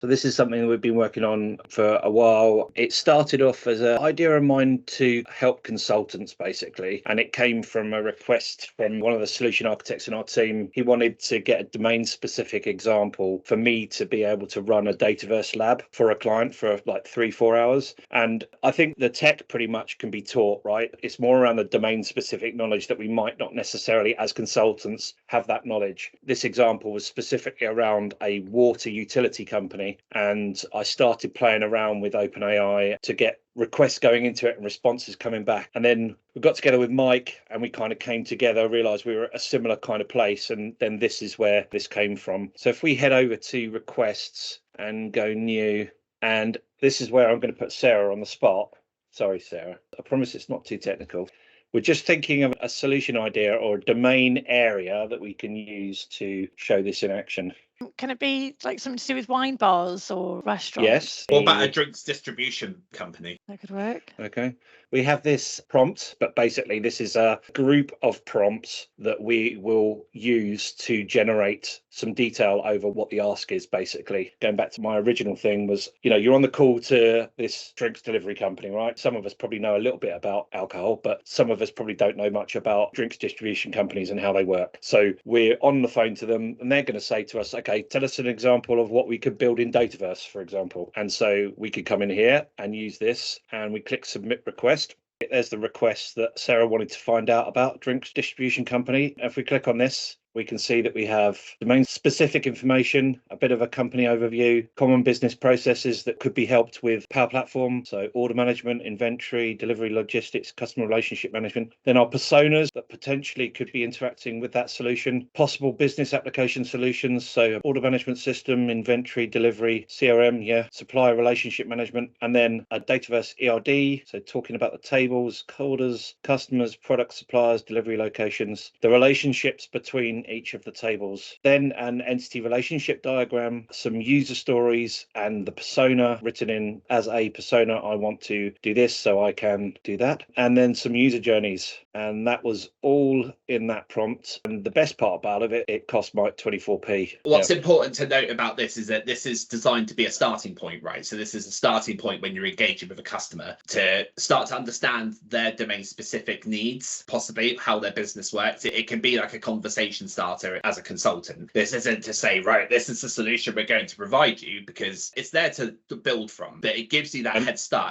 So this is something that we've been working on for a while. It started off as an idea of mine to help consultants, basically. And it came from a request from one of the solution architects in our team. He wanted to get a domain-specific example for me to be able to run a Dataverse lab for a client for like 3-4 hours. And I think the tech pretty much can be taught, right? It's more around the domain-specific knowledge that we might not necessarily, as consultants, have that knowledge. This example was specifically around a water utility company. And I started playing around with OpenAI to get requests going into it and responses coming back. And then we got together with Mike and we kind of came together, realized we were at a similar kind of place. And then this is where this came from. So if we head over to requests and go new, and this is where I'm going to put Sarah on the spot. Sorry, Sarah. I promise it's not too technical. We're just thinking of a solution idea or a domain area that we can use to show this in action. Can it be like something to do with wine bars or restaurants? Yes. What about a drinks distribution company? That could work. Okay. We have this prompt, but basically this is a group of prompts that we will use to generate some detail over what the ask is, basically. Going back to my original thing was, you're on the call to this drinks delivery company, right? Some of us probably know a little bit about alcohol, but some of us probably don't know much about drinks distribution companies and how they work. So we're on the phone to them and they're going to say to us, okay, tell us an example of what we could build in Dataverse, for example. And so we could come in here and use this and we click submit request. There's the request that Sarah wanted to find out about drinks distribution company. If we click on this, we can see that we have domain-specific information, a bit of a company overview, common business processes that could be helped with Power Platform, so order management, inventory, delivery logistics, customer relationship management. Then our personas that potentially could be interacting with that solution, possible business application solutions, so order management system, inventory, delivery, CRM, supplier relationship management, and then a Dataverse ERD, so talking about the tables, orders, customers, product suppliers, delivery locations, the relationships between each of the tables, then an entity relationship diagram, some user stories, and the persona written in as a persona. I want to do this, so I can do that, and then some user journeys. And that was all in that prompt. And the best part about it cost Mike 24p. What's important to note about this is that this is designed to be a starting point, right? So this is a starting point when you're engaging with a customer to start to understand their domain specific needs, possibly how their business works. It can be like a conversation starter as a consultant. This isn't to say, right, this is the solution we're going to provide you, because it's there to build from, but it gives you that head start.